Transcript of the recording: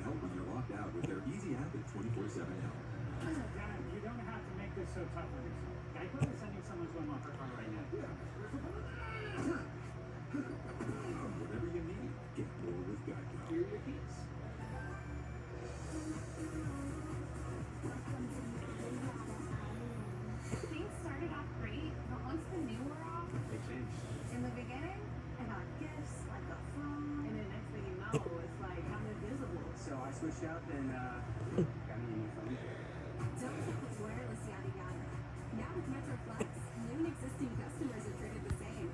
help when you're locked out with their easy app and 24/7 help. Dad, you don't have to make this so tough on yourself. Geico is sending someone to unlock her car right now. Whatever you need, get more with Geico. Here are your keys. Things started off great, but once the new wore off, They changed. in the beginning, I got gifts like a phone, and the next thing you know, it's like I'm invisible. So I switched out and got me a new phone. Don't think it's wireless yada yada. Now with MetroFlex, new and existing customers are treated the same.